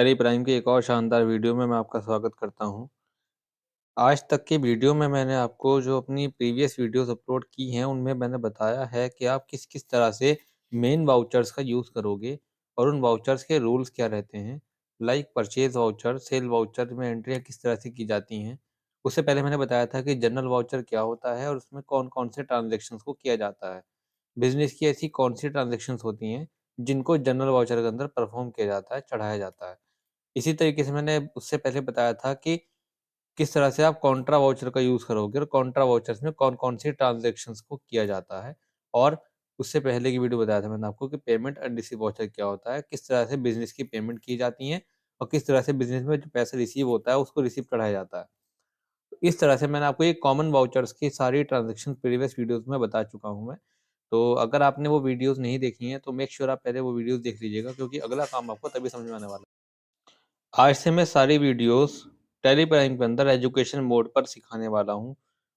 Tally prime की एक और शानदार वीडियो में मैं आपका स्वागत करता हूँ। आज तक की वीडियो में मैंने आपको जो अपनी प्रीवियस वीडियोज़ अपलोड की हैं, उनमें मैंने बताया है कि आप किस-किस तरह से मेन वाउचर्स का यूज़ करोगे और उन वाउचर्स के रूल्स क्या रहते हैं। Like purchase voucher, cell voucher में एंट्रियाँ किस तरह से की जाती हैं। उससे पहले मैंने बताया था कि जनरल वाउचर क्या होता है और उसमें कौन-कौन से ट्रांज़ैक्शंस को किया जाता है। बिज़नेस की ऐसी कौन-सी ट्रांज़ैक्शंस होती हैं, जिनको जनरल वाउचर के अंदर परफ़ॉर्म किया जाता है, चढ़ाया जाता है। इसी तरीके से मैंने उससे पहले बताया था कि किस तरह से आप कॉन्ट्रा वाउचर का यूज़ करोगे और कॉन्ट्रा वाउचर्स में कौन-कौन सी ट्रांज़ैक्शंस को किया जाता है। और उससे पहले की वीडियो बताया था मैंने आपको कि पेमेंट एंड रिसीव वाउचर क्या होता है, किस तरह से बिज़नेस की पेमेंट की जाती है और किस तरह से बिज़नेस में जो पैसा रिसीव होता है, उसको रिसीव चढ़ाया जाता है। तो इस तरह से मैंने आपको ये कॉमन वाउचर्स की सारी ट्रांज़ैक्शन प्रीवियस वीडियोज़ में बता चुका हूँ मैं। तो अगर आपने वो वीडियोज़ नहीं देखी हैं, तो मेक श्योर आप पहले वो वीडियोज़ देख लीजिएगा क्योंकि अगला काम आपको तभी समझ में आने वाला है। आज से मैं सारी वीडियोस टेलीग्राम के अंदर एजुकेशन मोड पर सिखाने वाला हूँ।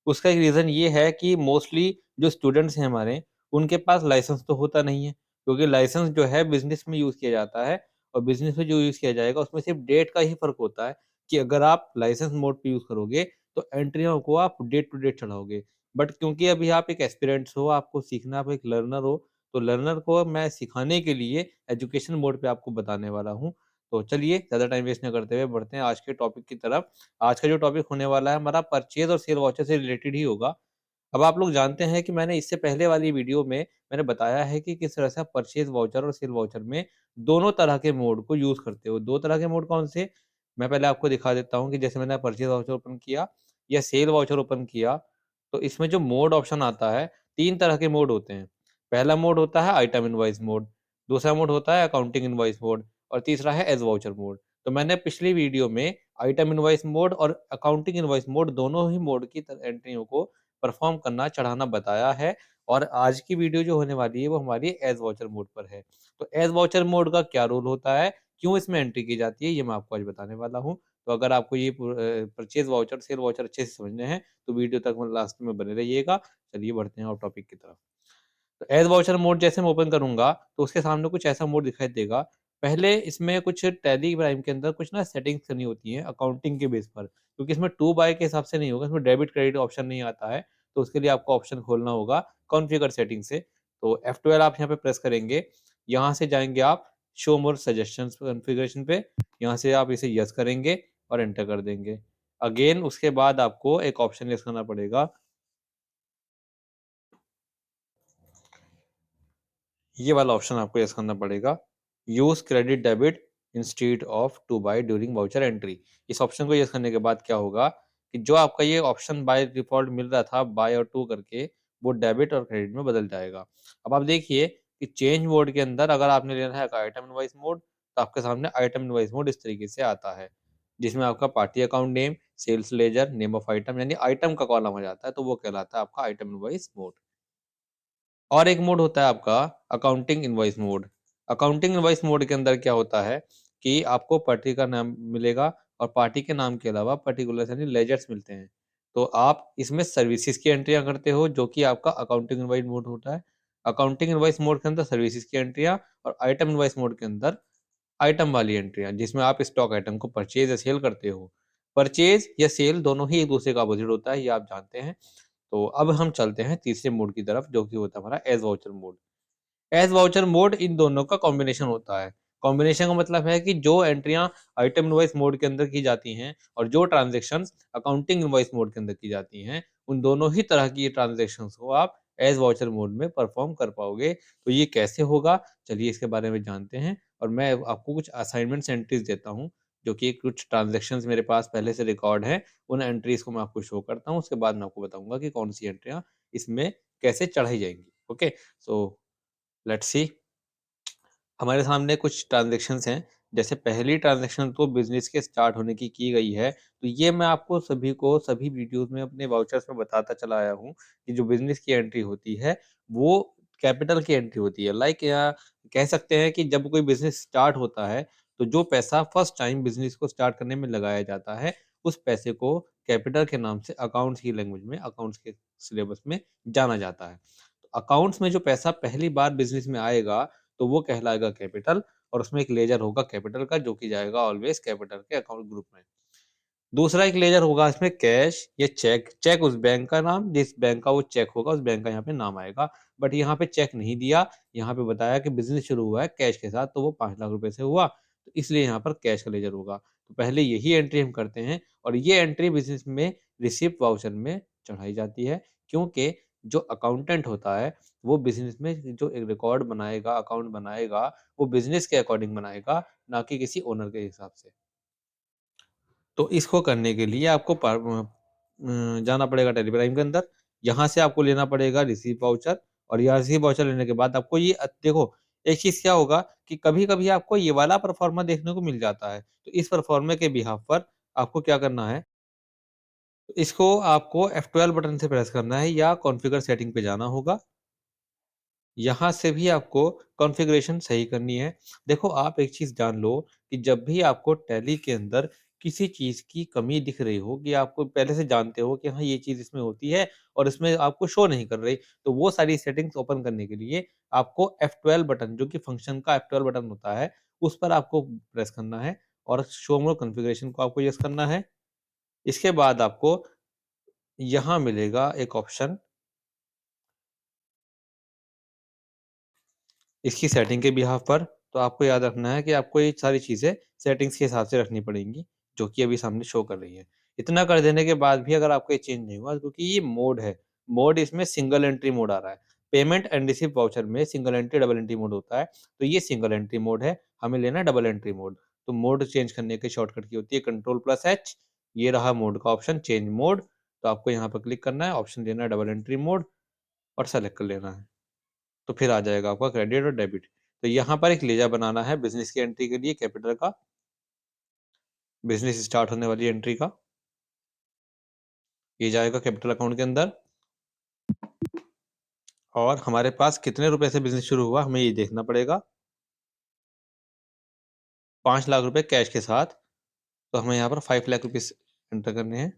उसका एक रीज़न ये है कि मोस्टली जो स्टूडेंट्स हैं हमारे, उनके पास लाइसेंस तो होता नहीं है, क्योंकि लाइसेंस जो है बिज़नेस में यूज़ किया जाता है और बिज़नेस में जो यूज़ किया जाएगा उसमें सिर्फ़ डेट का ही फ़र्क होता है कि अगर आप लाइसेंस मोड पे यूज़ करोगे, तो एंट्रियों को आप डेट टू डेट चढ़ाओगे। बट क्योंकि अभी आप एक एस्पिरेंट्स हो, आपको सीखना आप एक लर्नर हो, तो लर्नर को मैं सिखाने के लिए एजुकेशन मोड पे आपको बताने वाला हूँ। तो चलिए ज़्यादा टाइम वेस्ट ना करते हुए बढ़ते हैं आज के टॉपिक की तरफ। आज का जो टॉपिक होने वाला है हमारा परचेज़ और सेल वाउचर से रिलेटेड ही होगा। अब आप लोग जानते हैं कि मैंने इससे पहले वाली वीडियो में मैंने बताया है कि किस तरह से आप परचेज़ वाउचर और सेल वाउचर में दोनों तरह के मोड को यूज़ करते हो। 2 तरह के मोड कौन से? मैं पहले आपको दिखा देता हूँ कि जैसे मैंने परचेज़ वाउचर ओपन किया या सेल वाउचर ओपन किया, तो इसमें जो मोड ऑप्शन आता है, 3 तरह के मोड होते हैं। पहला मोड होता है आइटम इनवॉइस मोड, दूसरा मोड होता है अकाउंटिंग इनवॉइस मोड और तीसरा है एज़ वाउचर मोड। तो मैंने पिछली वीडियो में आइटम इनवॉइस मोड और अकाउंटिंग इनवॉइस मोड दोनों ही मोड की एंट्रियों को परफ़ॉर्म करना, चढ़ाना बताया है और आज की वीडियो जो होने वाली है वो हमारी एज़ वाउचर मोड पर है। तो एज़ वाउचर मोड का क्या रोल होता है, क्यों इसमें एंट्री की जाती है, ये मैं आपको आज बताने वाला हूँ। तो अगर आपको ये परचेज़ वाउचर, सेल वाउचर अच्छे से समझने हैं, तो वीडियो तक मतलब लास्ट में बने रहिएगा। चलिए बढ़ते हैं और टॉपिक की तरफ। तो एड वाउचर मोड जैसे मैं ओपन करूँगा, तो उसके सामने कुछ ऐसा मोड दिखाई देगा। पहले इसमें कुछ टैली प्राइम के अंदर कुछ ना सेटिंग्स करनी होती हैं अकाउंटिंग के बेस पर, क्योंकि इसमें टू बाय के हिसाब से नहीं होगा, इसमें डेबिट क्रेडिट ऑप्शन नहीं आता है, तो उसके लिए आपको ऑप्शन खोलना होगा कॉन्फ़िगर सेटिंग से। तो F12 आप यहाँ पे प्रेस करेंगे, यहाँ से जाएँगे आप शो मोर सजेशंस कॉन्फ़िगरेशन पे, यहाँ से आप इसे येस करेंगे और एंटर कर देंगे। अगेन उसके बाद आपको एक ऑप्शन येस करना पड़ेगा, ये वाला ऑप्शन आपको यस करना पड़ेगा, use credit debit instead of to by during voucher entry. इस ऑप्शन को यस करने के बाद क्या होगा कि जो आपका ये ऑप्शन बाय डिफ़ॉल्ट मिल रहा था बाय और टू करके, वो डेबिट और क्रेडिट में बदल जाएगा। अब आप देखिए कि चेंज मोड के अंदर अगर आपने लेना है आइटम इनवॉइस मोड, तो आपके सामने आइटम इनवॉइस मोड इस तरीके से आता है, जिसमें आपका party account name, sales ledger, name of item यानी आइटम का कॉलम आ जाता है, तो वो कहलाता है आपका आइटम इनवॉइस मोड। और एक मोड होता है आपका accounting invoice mode. Accounting invoice mode के अंदर क्या होता है कि आपको पार्टी का नाम मिलेगा और पार्टी के नाम के अलावा पर्टिकुलर्स यानी लेजर्स मिलते हैं। तो आप इसमें सर्विसेज़ की एंट्रियाँ करते हो जो कि आपका अकाउंटिंग इनवॉइस मोड होता है। अकाउंटिंग इनवॉइस मोड के अंदर सर्विसेज़ की एंट्रियाँ और आइटम इनवॉइस मोड के अंदर आइटम वाली एंट्रियाँ जिसमें आप स्टॉक आइटम को परचेज़ या सेल करते हो। परचेज़ या सेल दोनों ही एक-दूसरे का अपोज़िट होता है, ये आप जानते हैं। तो अब हम चलते हैं तीसरे मोड की तरफ जो कि होता है हमारा as voucher mode. As voucher mode in दोनों का कॉम्बिनेशन होता है। कॉम्बिनेशन का मतलब है कि जो एंट्रियाँ आइटम इनवॉइस मोड के अंदर की जाती हैं और जो ट्रांज़ैक्शंस अकाउंटिंग इनवॉइस मोड के अंदर की जाती हैं, उन दोनों ही तरह की ट्रांज़ैक्शंस को आप एज़ वाउचर मोड में परफ़ॉर्म कर पाओगे। तो ये कैसे होगा? चलिए इसके बारे में जानते हैं और मैं आपको कुछ असाइनमेंट्स एंट्रीज़ देता हूँ, जो कि कुछ ट्रांज़ैक्शंस मेरे पास पहले से रिकॉर्ड हैं, उन एंट्रीज़ को मैं आपको शो करता हूँ, उसके बाद मैं आपको बताऊँगा कि कौन-सी एंट्रियाँ इसमें कैसे चढ़ाई जाएँगी। ओके? So let's see. हमारे सामने कुछ ट्रांज़ैक्शंस हैं। जैसे पहली ट्रांज़ैक्शन तो बिज़नेस के स्टार्ट होने की गई है। तो ये मैं आपको सभी को सभी वीडियोज़ में अपने वाउचर्स में बताता चला आया हूँ कि जो बिज़नेस की एंट्री होती है, वो कैपिटल की एंट्री होती है। लाइक या कह सकते हैं कि जब कोई बिज़नेस स्टार्ट होता है, तो जो पैसा फर्स्ट टाइम बिज़नेस को स्टार्ट करने में लगाया जाता है, उस पैसे को कैपिटल के नाम से अकाउंट्स की लैंग्वेज में, अकाउंट्स के सिलेबस में जाना जाता है। तो अकाउंट्स में जो पैसा पहली बार बिज़नेस में आएगा, तो वो कहलाएगा कैपिटल और उसमें एक लेजर होगा कैपिटल का, जो कि जाएगा ऑलवेज कैपिटल के अकाउंट ग्रुप में। दूसरा एक लेजर होगा इसमें कैश या चेक। चेक उस बैंक का नाम, जिस बैंक का वो चेक होगा उस बैंक का यहाँ पे नाम आएगा। बट यहाँ पे चेक नहीं दिया, यहाँ पे बताया कि बिज़नेस शुरू हुआ है कैश के साथ, तो वो 5 लाख रुपए से हुआ, तो इसलिए यहाँ पर कैश का लेजर होगा। तो पहले यही एंट्री हम करते हैं और ये एंट्री बिज़नेस में रिसिप्ट वाउचर में चढ़ाई जाती है, क्योंकि जो अकाउंटेंट होता है, वो बिज़नेस में जो एक रिकॉर्ड बनाएगा, अकाउंट बनाएगा, वो बिज़नेस के अकॉर्डिंग बनाएगा, ना कि किसी ओनर के हिसाब से। तो इसको करने के लिए आपको जाना पड़ेगा टेलीप्राइम के अंदर। यहाँ से आपको लेना पड़ेगा रिसीव वाउचर और यहाँ रिसीव वाउचर लेने के बाद आपको ये देखो, एक चीज़ क्या होगा कि कभी-कभी आपको ये वाला परफॉर्मा देखने को मिल जाता है। तो इस परफॉर्मे के बिहाफ़ पर आपको क्या करना है, तो इसको आपको F12 बटन से प्रेस करना है या कॉन्फ़िगर सेटिंग पे जाना होगा। यहाँ से भी आपको कॉन्फ़िगरेशन सही करनी है। देखो, आप एक चीज़ जान लो कि जब भी आपको टैली के अंदर किसी चीज़ की कमी दिख रही हो, कि आपको पहले से जानते हो कि हाँ, ये चीज़ इसमें होती है और इसमें आपको शो नहीं कर रही, तो वो सारी सेटिंग्स ओपन करने के लिए आपको F12 बटन, जो कि फ़ंक्शन का F12 बटन होता है, उस पर आपको प्रेस करना है और शो मोर कॉन्फ़िगरेशन को आपको येस करना है। इसके बाद आपको यहाँ मिलेगा एक ऑप्शन, इसकी सेटिंग के बिहाफ़ पर, तो आपको याद रखना है कि आपको ये सारी चीज़ें सेटिंग्स के हिसाब से रखनी पड़ेंगी, जो कि अभी सामने शो कर रही है। इतना कर देने के बाद भी अगर आपको ये चेंज नहीं हुआ, क्योंकि ये मोड है, मोड इसमें सिंगल एंट्री मोड आ रहा है। पेमेंट एंड रिसीप्ट वाउचर में single entry, double entry mode होता है, तो ये सिंगल एंट्री मोड है, हमें लेना है डबल एंट्री मोड। तो मोड चेंज करने की शॉर्टकट की होती है कंट्रोल+H, ये रहा मोड का ऑप्शन, चेंज मोड, तो आपको यहाँ पर क्लिक करना है, ऑप्शन लेना है डबल एंट्री मोड और सेलेक्ट कर लेना है। तो फिर आ जाएगा आपका क्रेडिट और डेबिट। तो यहाँ पर एक लेज़र बनाना है बिज़नेस की एंट्री के लिए कैपिटल का, बिज़नेस स्टार्ट होने वाली एंट्री का। ये जाएगा कैपिटल अकाउंट के अंदर और हमारे पास कितने रुपए से बिज़नेस शुरू हुआ, हमें ये देखना पड़ेगा। 5 लाख रुपए कैश के साथ, तो हमें यहाँ पर 5 लाख रुपीज़ एंटर करने हैं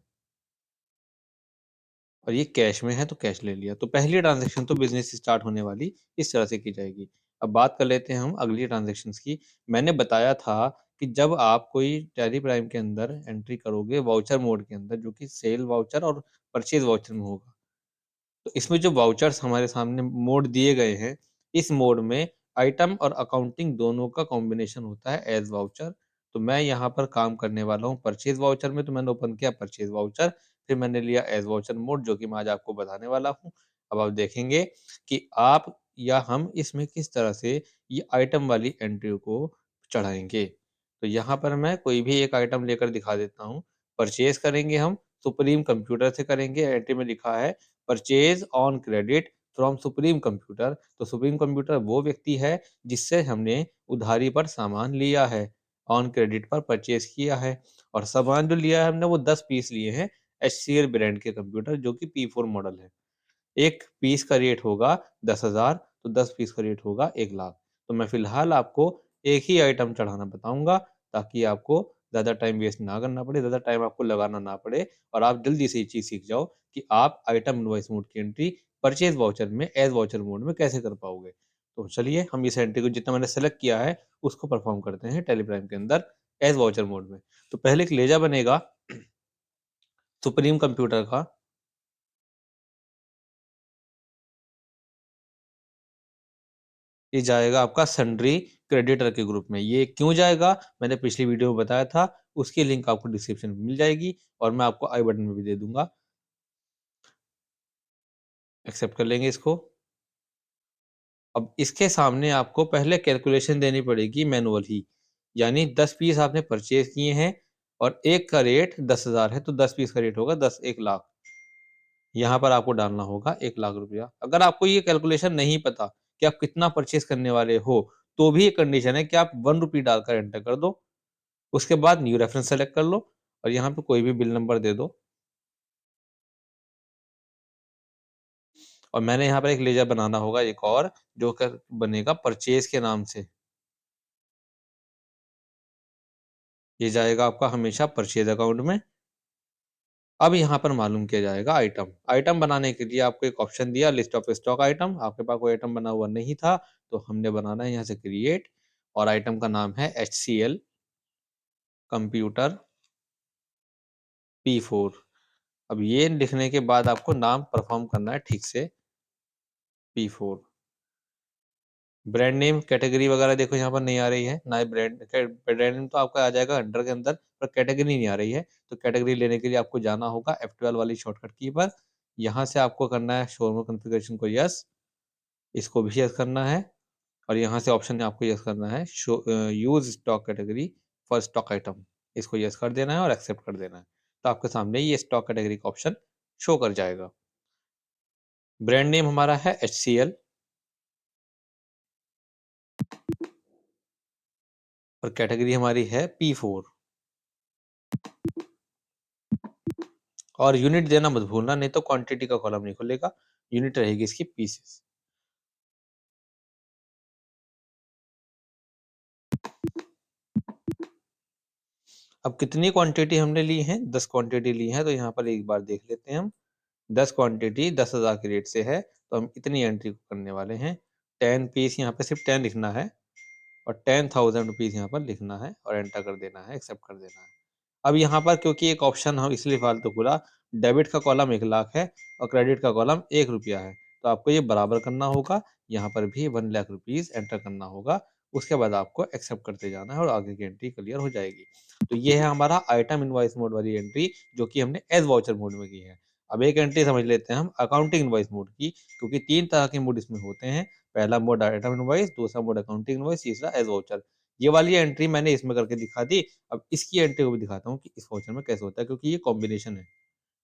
और ये कैश में है तो कैश ले लिया। तो पहली ट्रांज़ैक्शन तो बिज़नेस स्टार्ट होने वाली इस तरह से की जाएगी। अब बात कर लेते हैं हम अगली ट्रांज़ैक्शंस की। मैंने बताया था कि जब आप कोई टैली प्राइम के अंदर एंट्री करोगे वाउचर मोड के अंदर, जो कि सेल वाउचर और परचेज़ वाउचर में होगा। तो इसमें जो वाउचर्स हमारे सामने मोड दिए गए हैं, इस मोड में आइटम और अकाउंटिंग दोनों का कॉम्बिनेशन होता है एज़ वाउचर। तो मैं यहाँ पर काम करने वाला हूँ परचेज़ वाउचर में, तो मैंने ओपन किया परचेज़ वाउचर, फिर मैंने लिया एज़ वाउचर मोड, जो कि मैं आज आपको बताने वाला हूँ। अब आप देखेंगे कि आप या हम इसमें किस तरह से ये आइटम वाली एंट्री को चढ़ाएँगे। तो यहाँ पर मैं कोई भी एक आइटम लेकर दिखा देता हूँ। परचेज़ करेंगे हम, सुप्रीम कंप्यूटर से करेंगे, एंट्री में लिखा है purchase on credit from supreme computer. तो सुप्रीम कंप्यूटर वो व्यक्ति है जिससे हमने उधारी पर सामान लिया है, ऑन क्रेडिट पर परचेज़ किया है और सामान जो लिया है हमने वो 10 पीस लिए हैं एचसीएल ब्रांड के कंप्यूटर, जो कि P4 मॉडल है। 1 पीस का रेट होगा 10,000, तो 10 पीस का रेट होगा 1,00,000। तो मैं फ़िलहाल आपको एक ही आइटम चढ़ाना बताऊँगा, ताकि आपको ज़्यादा टाइम वेस्ट ना करना पड़े, ज़्यादा टाइम आपको लगाना ना पड़े और आप जल्दी से ये चीज़ सीख जाओ कि आप आइटम इनवॉइस मोड की एंट्री परचेज़ वाउचर में एज़ वाउचर मोड में कैसे कर पाओगे। तो चलिए हम इस एंट्री को जितना मैंने सेलेक्ट किया है, उसको परफ़ॉर्म करते हैं टेलीप्राइम के अंदर एज़ वाउचर मोड में। तो पहले एक लेज़र बनेगा सुप्रीम कंप्यूटर का, ये जाएगा आपका सन्ड्री क्रेडिटर के ग्रुप में। ये क्यों जाएगा, मैंने पिछली वीडियो में बताया था, उसकी लिंक आपको डिस्क्रिप्शन में मिल जाएगी और मैं आपको आई बटन में भी दे दूँगा। एक्सेप्ट कर लेंगे इसको। अब इसके सामने आपको पहले कैलकुलेशन देनी पड़ेगी मैनुअल ही, यानी 10 पीस आपने परचेज़ किए हैं और एक का रेट 10,000 है, तो 10 पीस का रेट होगा 10 1,00,000। यहाँ पर आपको डालना होगा 1,00,000 रुपया। अगर आपको ये कैलकुलेशन नहीं पता कि आप कितना परचेज़ करने वाले हो, तो भी एक कंडीशन है कि आप ₹1 डालकर एंटर कर दो। उसके बाद न्यू रेफ़रेंस सेलेक्ट कर लो और यहाँ पे कोई भी बिल नंबर दे दो और मैंने यहाँ पर एक लेज़र बनाना होगा एक और, जो कर बनेगा परचेज़ के नाम से। ये जाएगा आपका हमेशा परचेज़ अकाउंट में। अब यहाँ पर मालूम किया जाएगा आइटम। आइटम बनाने के लिए आपको एक ऑप्शन दिया लिस्ट ऑफ स्टॉक आइटम, आपके पास कोई आइटम बना हुआ नहीं था, तो हमने बनाना है यहाँ से क्रिएट और आइटम का नाम है HCL कंप्यूटर P4। अब ये लिखने के बाद आपको नाम परफॉर्म करना है ठीक से, P4। ब्रांड नेम कैटेगरी वगैरह देखो यहाँ पर नहीं आ रही है ना, ब्रांड नेम तो आपका आ जाएगा अंडर के अंदर, पर कैटेगरी नहीं आ रही है। तो कैटेगरी लेने के लिए आपको जाना होगा F12 वाली शॉर्टकट की पर। यहाँ से आपको करना है शोरूम कॉन्फ़िगरेशन को यस, इसको भी यस करना है, और यहाँ से ऑप्शन आपको यस करना है show use stock category for stock item, इसको यस कर देना है और एक्सेप्ट कर देना है। तो आपके सामने ये स्टॉक कैटेगरी का ऑप्शन शो कर जाएगा। ब्रांड नेम हमारा है HCL और कैटेगरी हमारी है P4। और यूनिट देना मत भूलना, नहीं तो क्वांटिटी का कॉलम नहीं खुलेगा, यूनिट रहेगी इसकी पीसेस। अब कितनी क्वांटिटी हमने ली है, 10 क्वांटिटी ली है, तो यहाँ पर एक बार देख लेते हैं हम। 10 क्वांटिटी 10,000 के रेट से है, तो हम इतनी एंट्री करने वाले हैं। 10 पीस यहाँ पे सिर्फ 10 लिखना है और 10,000 रुपीज यहाँ पर लिखना है और एंटर कर देना है, एक्सेप्ट कर देना है। अब यहाँ पर क्योंकि एक ऑप्शन हम इसलिए फालतू खुला, डेबिट का कॉलम 1 लाख है और क्रेडिट का कॉलम 1 रुपया है, तो आपको ये बराबर करना होगा। यहाँ पर भी 1 लाख रुपीज एंटर करना होगा, उसके बाद आपको एक्सेप्ट करते जाना है और आगे की एंट्री क्लियर हो जाएगी। तो ये है हमारा आइटम इनवॉइस मोड वाली एंट्री, जो कि हमने एज वाउचर मोड में की है। अब एक एंट्री समझ लेते हैं हम अकाउंटिंग इनवॉइस मोड की, क्योंकि 3 तरह के मोड इसमें होते हैं। पहला मोड आइटम इनवॉइस, दूसरा मोड अकाउंटिंग इनवॉइस, तीसरा एज वाउचर। ये वाली एंट्री मैंने इसमें करके दिखा दी। अब इसकी एंट्री को भी दिखाता हूँ कि इस वाउचर में कैसे होता है, क्योंकि ये कॉम्बिनेशन है।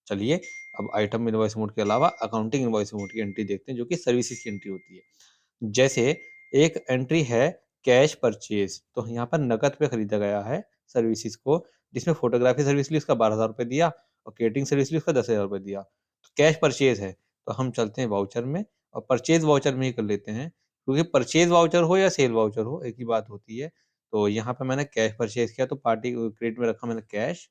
चलिए, अब आइटम इनवॉइस मोड के अलावा अकाउंटिंग इनवॉइस मोड की एंट्री देखते हैं, जो कि सर्विसेज की एंट्री होती है। जैसे एक एंट्री है कैश परचेज, तो यहाँ पर नकद पे खरीदा गया है सर्विसेज को, जिसमें फोटोग्राफी सर्विस ली उसका 12,000 रुपये दिया और केटरिंग सर्विस ली उसका 10,000 रुपये दिया। तो कैश परचेज है, तो हम चलते हैं वाउचर में और परचेज वाउचर में ही कर लेते हैं, क्योंकि परचेज वाउचर हो या सेल वाउचर हो एक ही बात होती है। तो यहाँ पे मैंने कैश परचेज किया, तो पार्टी क्रेडिट में रखा मैंने कैश।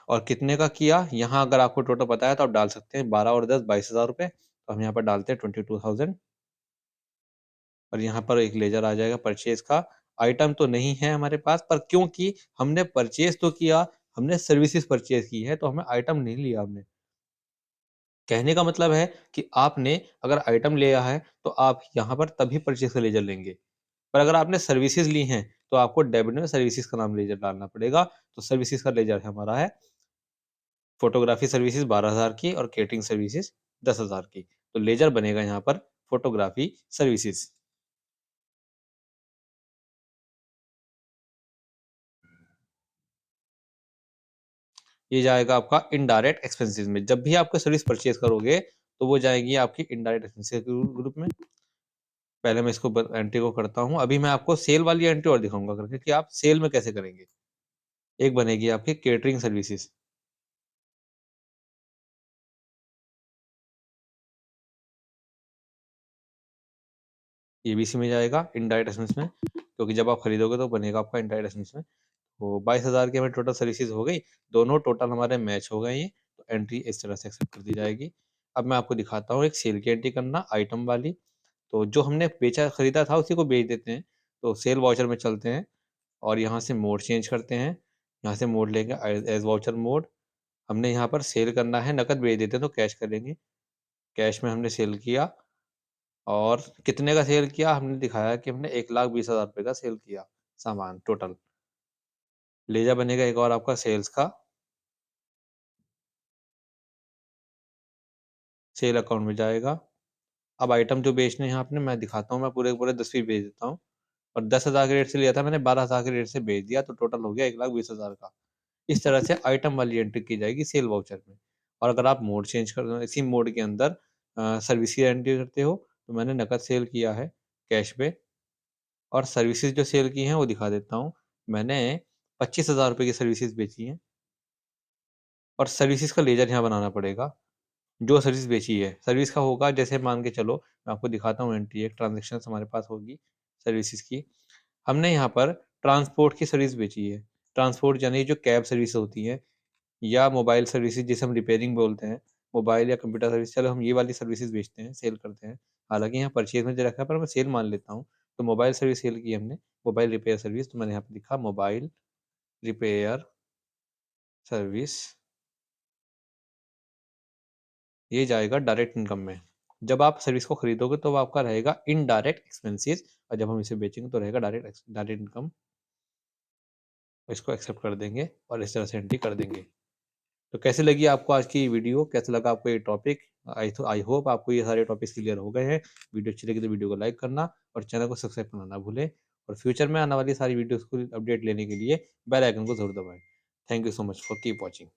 और कितने का किया, यहाँ अगर आपको टोटल पता है तो आप डाल सकते हैं 12 और 10 22,000 रुपये। तो हम यहाँ पर डालते हैं 22,000 और यहाँ पर एक लेजर आ जाएगा परचेज का। आइटम तो नहीं है हमारे पास, पर क्योंकि हमने परचेज तो किया, हमने सर्विसेज परचेज की है, तो हमें आइटम नहीं लिया हमने। कहने का मतलब है कि आपने अगर आइटम लिया है तो आप यहाँ पर तभी परचेज का लेजर लेंगे, पर अगर आपने सर्विसेज ली हैं तो आपको डेबिट में सर्विसेज का नाम लेजर डालना पड़ेगा। तो सर्विसेज का लेजर हमारा है फोटोग्राफी सर्विसेज 12,000 की और केटरिंग सर्विसेज 10,000 की। तो लेजर बनेगा यहाँ पर फोटोग्राफी सर्विसेज। ये जाएगा आपका इनडायरेक्ट एक्सपेंसेस में। जब भी आपको सर्विस परचेज करोगे तो वो जाएगी आपकी इनडायरेक्ट एक्सपेंसेस ग्रुप में। पहले मैं इसको एंट्री को करता हूँ। अभी मैं आपको सेल वाली एंट्री और दिखाऊंगा करके कि आप सेल में कैसे करेंगे। एक बनेगी आपकी केटरिंग सर्विसेज, ये भी इसी में जाएगा इनडायरेक्ट एक्सपेंस में, क्योंकि जब आप खरीदोगे तो बनेगा आपका इनडायरेक्ट एक्सपेंस में। तो 22,000 की हमारी टोटल सर्विसेज हो गई, दोनों टोटल हमारे मैच हो गए। ये तो एंट्री इस तरह से एक्सेप्ट कर दी जाएगी। अब मैं आपको दिखाता हूँ एक सेल की एंट्री करना आइटम वाली। तो जो हमने बेचा खरीदा था उसी को बेच देते हैं। तो सेल वाउचर में चलते हैं और यहाँ से मोड चेंज करते हैं। यहाँ से मोड लेंगे एज वाउचर मोड। हमने यहाँ पर सेल करना है, नकद बेच देते हैं तो कैश करेंगे। कैश में हमने सेल किया और कितने का सेल किया, हमने दिखाया कि हमने 1,20,000 रुपये का सेल किया सामान टोटल। लेजा बनेगा एक और आपका सेल्स का, सेल अकाउंट में जाएगा। अब आइटम जो बेचने हैं आपने, मैं दिखाता हूँ, मैं पूरे पूरे 10 पीस बेच देता हूँ। और 10,000 के रेट से लिया था मैंने, 12,000 के रेट से बेच दिया, तो टोटल हो गया 1,20,000 का। इस तरह से आइटम वाली एंट्री की जाएगी सेल वाउचर में। और अगर आप मोड चेंज कर दो, इसी मोड के अंदर सर्विस की एंट्री करते हो, तो मैंने नकद सेल किया है कैश पे, और सर्विसेज जो सेल की हैं वो दिखा देता हूँ। मैंने 25,000 रुपये की सर्विसेज बेची हैं और सर्विसेज का लेजर यहाँ बनाना पड़ेगा। जो सर्विस बेची है, सर्विस का होगा, जैसे मान के चलो, मैं आपको दिखाता हूँ एंट्री, एक ट्रांजेक्शन हमारे पास होगी सर्विसेज की। हमने यहाँ पर ट्रांसपोर्ट की सर्विस बेची है। ट्रांसपोर्ट यानी जो कैब सर्विस होती है, या मोबाइल सर्विसेज जिसे हम रिपेयरिंग बोलते हैं, मोबाइल या कंप्यूटर सर्विस, चलो हम ये वाली सर्विसेज बेचते हैं, सेल करते हैं। हालांकि यहाँ परचेज में दे रखा है, पर मैं सेल मान लेता हूँ। तो मोबाइल सर्विस सेल की हमने, मोबाइल रिपेयर सर्विस, तो मैंने यहाँ पे लिखा मोबाइल रिपेयर सर्विस, ये जाएगा डायरेक्ट इनकम में। जब आप सर्विस को खरीदोगे तो वो आपका रहेगा इनडायरेक्ट एक्सपेंसेस, और जब हम इसे बेचेंगे तो रहेगा डायरेक्ट इनकम। इसको एक्सेप्ट कर देंगे और इस तरह से एंट्री कर देंगे। तो कैसी लगी आपको आज की वीडियो? कैसा लगा आपको ये टॉपिक? आई होप आपको ये सारे टॉपिक्स क्लियर हो गए हैं। वीडियो अच्छी लगी तो वीडियो को लाइक करना और चैनल को सब्सक्राइब करना ना भूलें, और फ्यूचर में आने वाली सारी वीडियोज़ को अपडेट लेने के लिए बेल आइकन को ज़रूर दबाएँ। Thank you so much for keep watching.